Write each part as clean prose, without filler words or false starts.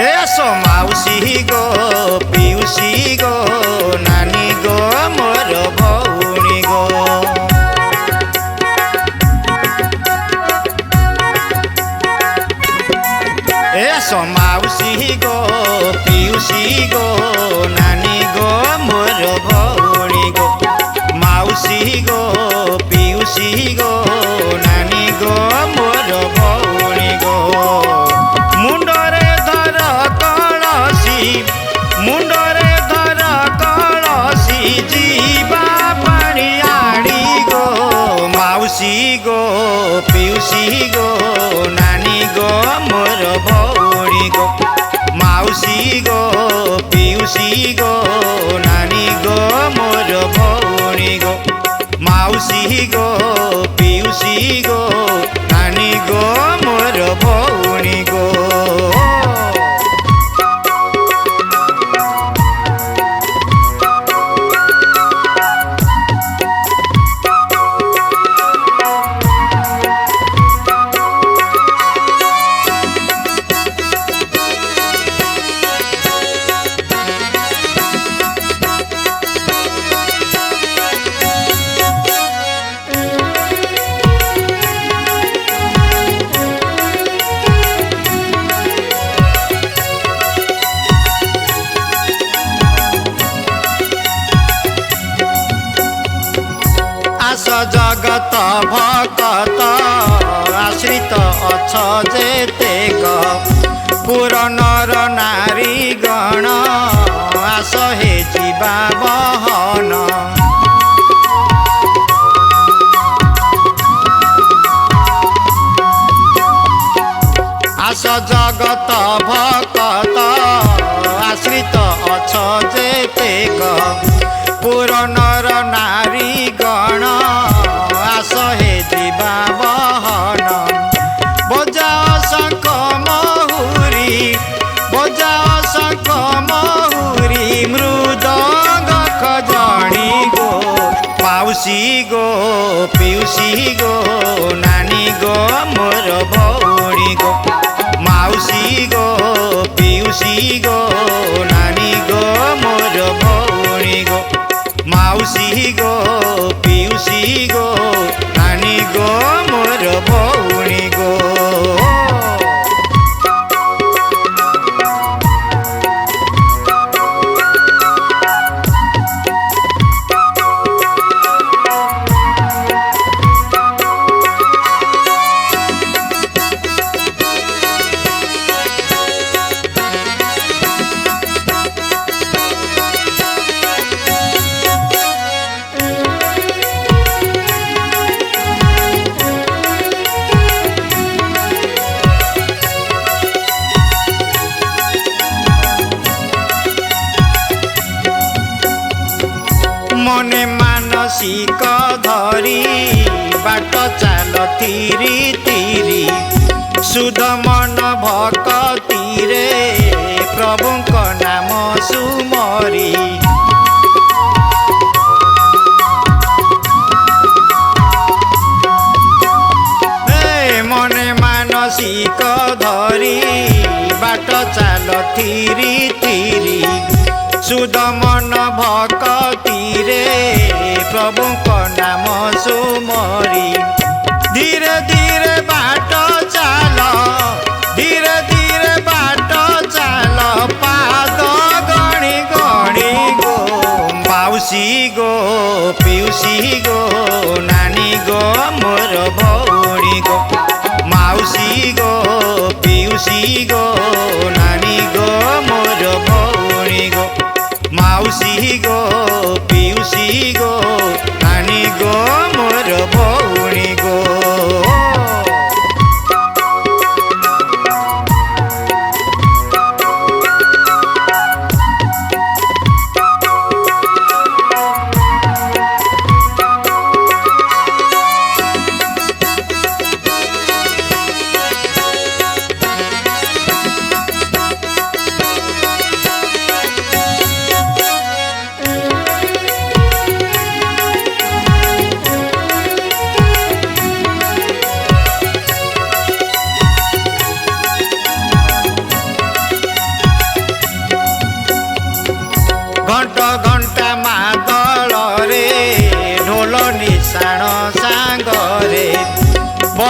एसो माउसी गो पिउसी गो नानी गो मोर भौणी गो एसो माउसी गो पिउसी गो नानी गो मोर भौणी गो माउसी गो पिउसी गो नानी गो मोर भौणी गो मुंडरे धर कलसी जीवा पानी आड़ी गो माउसी गो पिउसी गो नानी गो मोर भौणी गो माउसी गो पिउसी गो नानी गो मोर भौणी गो माउसी गो पिउसी गो नानी गो मोर भौणी गो आस जगत भकत आश्रित अछ जेतेक पुर नर नारी गण आस हे जीवा बहन आस जगत भकत आश्रित अछ जेतेक पुर नर नारी गण आस हे जीवा बहन बजाओ शंख महुरी मृदंग खजणी गो माउसी गो पिउसी गो नानी गो मोर भौणी गो माउसी गो पिउसी गो नानी गो मोर भौणी गो माउसी गो पिउसी गो नानी गो मोर भौणी गो मने मानसिक धरी बाट चाल तीरी तीरी सुध मन भक्ति रे प्रभुंक नाम सुमरी मने मानसिक धरी बाट चाल तीरी तीरी सुध मन भक्ति रे प्रभुंक नाम सुमरी धीरे धीरे बाट चाल पाद गणी गणी गो माउसी गो पिउसी गो नानी गो मोर भौणी गो माउसी गो पिउसी गो नानी गो मोर भौणी गो माउसी गो पिउसी गो नानी गो मोर भौणी गो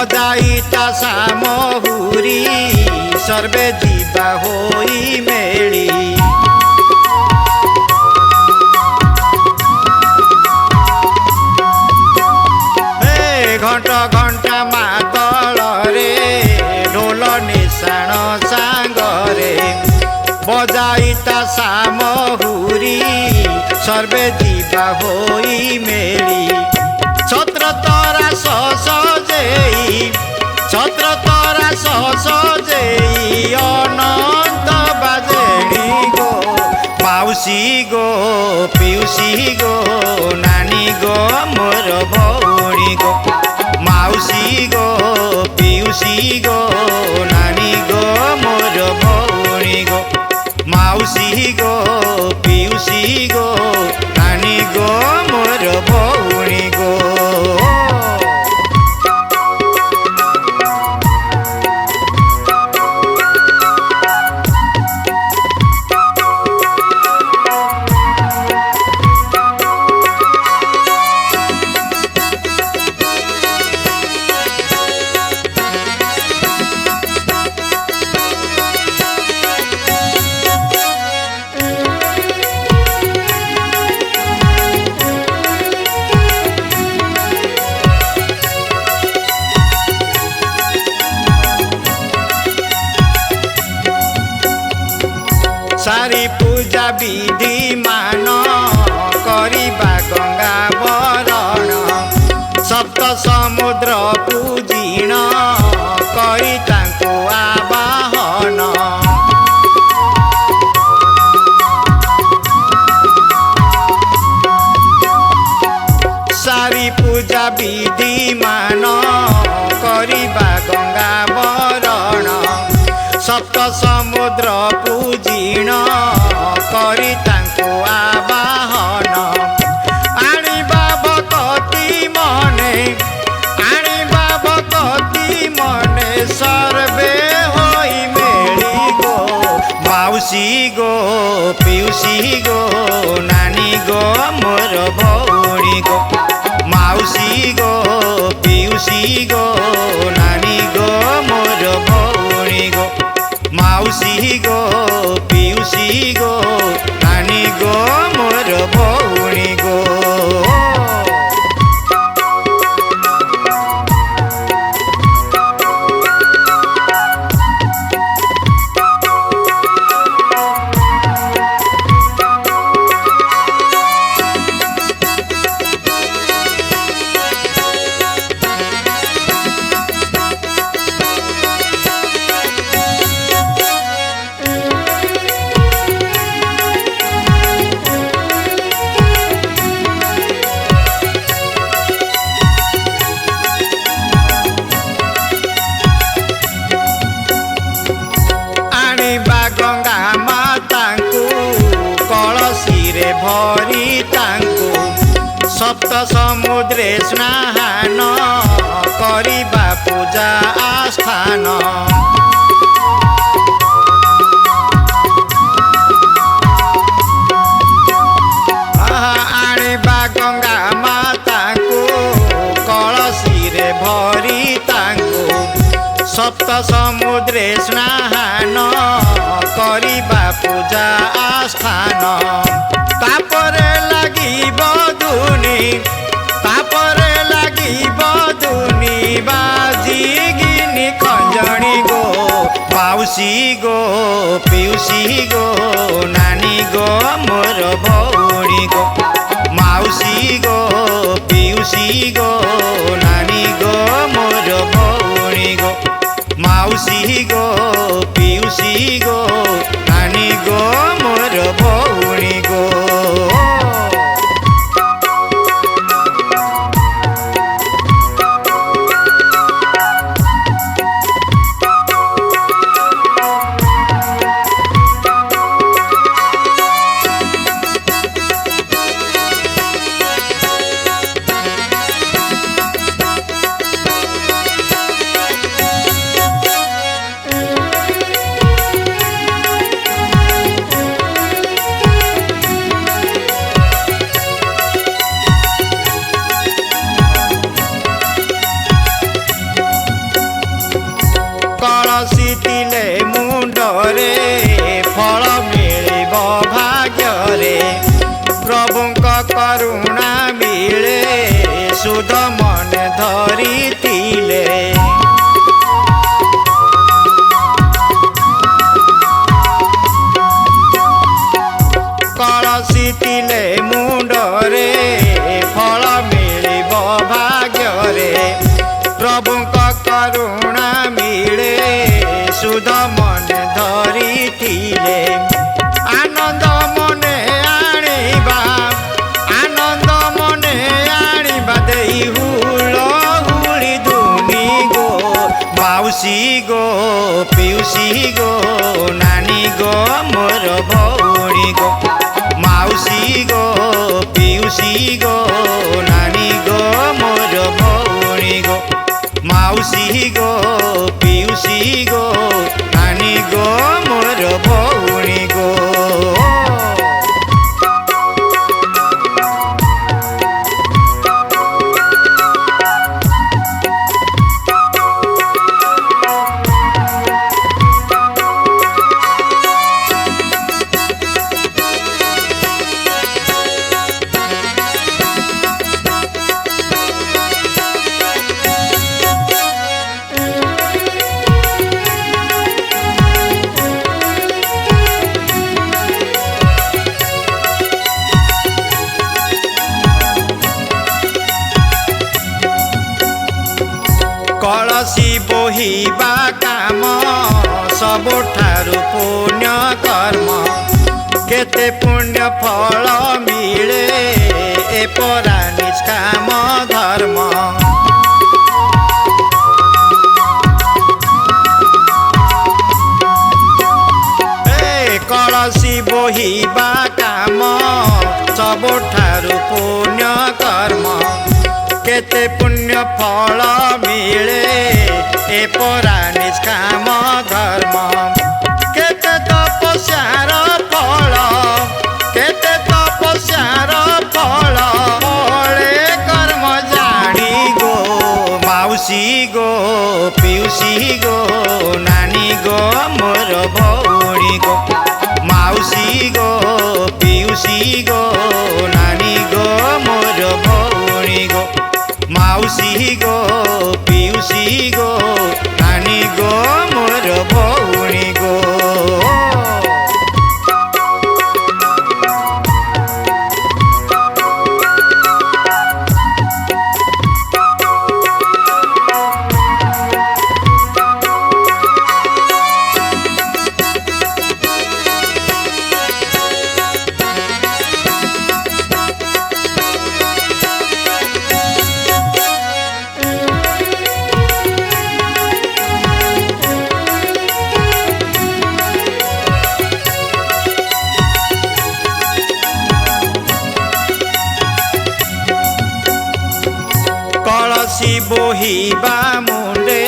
बजाइता सामहुरी सर्वे जीवा होई मेली घंट घंटा मादल रे ढोल निशाण सांगरे बजाइता सामहुरी सर्वे जीवा होई मेली छत्र तरा सजेई छत्र तरा सजेई अनंत बाजेणी गो माउसी गो पिउसी गो नानी गो मोर भौणी गो माउसी गो पिउसी गो नानी गो मोर भौणी गो माउसी गो पिउसी गो नानी गो मोर भौणी गो सारी पूजा विधि मान करिबा गंगा बरण सप्त समुद्र पूजिण करी तांको आवाहन सारी पूजा विधि मान करिबा गंगा बरण सप्त समुद्र पूजिण करी तांको आवाहन आनिबा भक्ति मने आनिबा भक्ति मने सर्वे होई मेली गो माउसी गो पिउसी गो नानी गो मोर भौणी गो माउसी गो पिउसी गो नानी गो मोर भौणी गो माउसी गो पिउसी गो नानी गो मोर भौणी गो गंगा मातांकु कलसी रे भरी तांकु सप्त समुद्रे स्नान करिबा पूजा आस्थान आनिबा गंगा मातांकु कलसी रे भरी तांकु सप्त समुद्रे स्नान करिबा पूजा आस्थान तापरे लागिब धुनी तापरे लागिब धुनी बाजिगिनी खंजणी गो माउसी गो पिउसी गो नानी गो मोर भौणी गो माउसी गो पिउसी गो नानी गो मोर भौणी गो माउसी गो पिउसी गो नानी गो मोर भौणी गो ସୁଧ ମନେ ଧରିଥିଲେ। କଳସି ଥିଲେ ମୁଣ୍ଡରେ ଫଳ ମିଳିବ ଭାଗ୍ୟରେ। ପ୍ରଭୁଙ୍କ କରୁଣା ମିଳେ ସୁଧ ମନେ ଧରିଥିଲେ। ଆନନ୍ଦ ମନେ ଆଣିବା, ଆନନ୍ଦ ମନେ ଆଣିବା ଦେଇ ହୁଳ ହୁଳି ଧୁନି ଗୋ। ମାଉସୀ ଗୋ ପିଉସୀ ଗୋ ନାନୀ ଗୋ ମୋର ଭଉଣୀ ଗୋ। ମାଉସୀ ଗୋ ପିଉସୀ ଗୋ ନାନୀ ଗୋ ମୋର ଭଉଣୀ ଗୋ। ମାଉସୀ ଗୋ ପିଉସୀ ଗୋ ନାନୀ ଗୋ ମୋର ଭଉଣୀ ଗୋ। କଳସି ବୋହିବା କାମ ସବୁଠାରୁ ପୁଣ୍ୟ କର୍ମ। କେତେ ପୁଣ୍ୟ ଫଳ ମିଳେ ଏ ପରା ନିଷ୍କାମ ଧର୍ମ। କଳସି ବୋହିବା କାମ ସବୁଠାରୁ ପୁଣ୍ୟ କର୍ମ। କେତେ ପୁଣ୍ୟ ଫଳ ମିଳେ ଏ ପରା ନିଷ୍କାମ ଧର୍ମ। କେତେ ତପସ୍ୟାର ଫଳ, କେତେ ତପସ୍ୟାର ଫଳ ଫଳେ କର୍ମ ଜାଣି ଗୋ। ମାଉସୀ ଗୋ ପିଉସୀ ଗୋ ନାନୀ ଗୋ ମୋର ଭଉଣୀ ଗୋ। ମାଉସୀ ଗୋ ପିଉସୀ ଗୋ ନାନୀ ଗୋ ମୋର ଭଉଣୀ ଗୋ। ମାଉସୀ ଗୋ ପିଉସୀ ଗୋ ନାନୀ ଗୋ ମୋର ଭଉଣୀ ଗୋ। କଳସି ବୋହିବା ମୁଣ୍ଡେ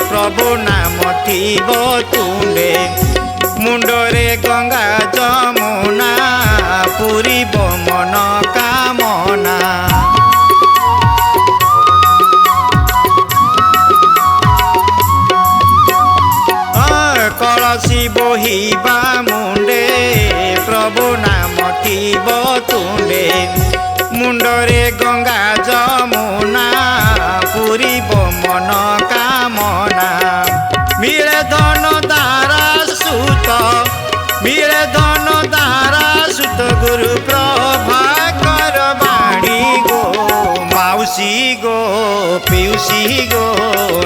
ପ୍ରଭୁ ନାମ ଥିବ ତୁଣ୍ଡେ। ମୁଣ୍ଡରେ ଗଙ୍ଗା ଯମୁନା ପୁରିବ ମନ କାମନା। କଳସି ବୋହିବା ମୁଣ୍ଡେ ପ୍ରଭୁ ନାମ ଥିବ ତୁଣ୍ଡେ। ମୁଣ୍ଡରେ ଗଙ୍ଗା ଯମୁନା ପୁରିବ ମନ କାମନା। ମିଳେ ଧନ ଦାରା ସୁତ, ମିଳେ ଧନ ଦାରା ସୁତ ଗୁରୁ ପ୍ରଭାକର ବାଣୀ ଗୋ। ମାଉସୀ ଗୋ ପିଉସୀ ଗୋ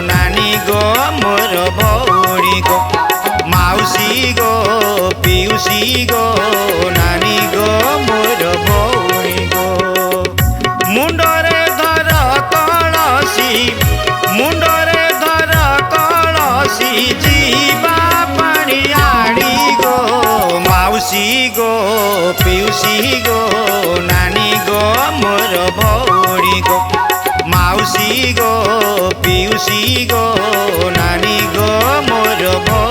ନାନୀ ଗୋ ମୋର ଭଉଣୀ ଗୋ। ମାଉସୀ ଗୋ ପିଉସୀ ଗୋ ନାନୀ ଗୋ ମୋର ଭଉଣୀ ଗୋ। ମୁଣ୍ଡରେ ଧର କଳସି, ମୁଣ୍ଡରେ ଧର କଳସି ଯିବା ପାଣି ଆଣି ଗୋ। ମାଉସୀ ଗୋ ପିଉସୀ ଗୋ ନାନୀ ଗୋ ମୋର ଭଉଣୀ ଗୋ। ମାଉସୀ ଗୋ ପିଉସୀ ଗୋ ନାନୀ ଗୋ ମୋର ଭଉଣୀ।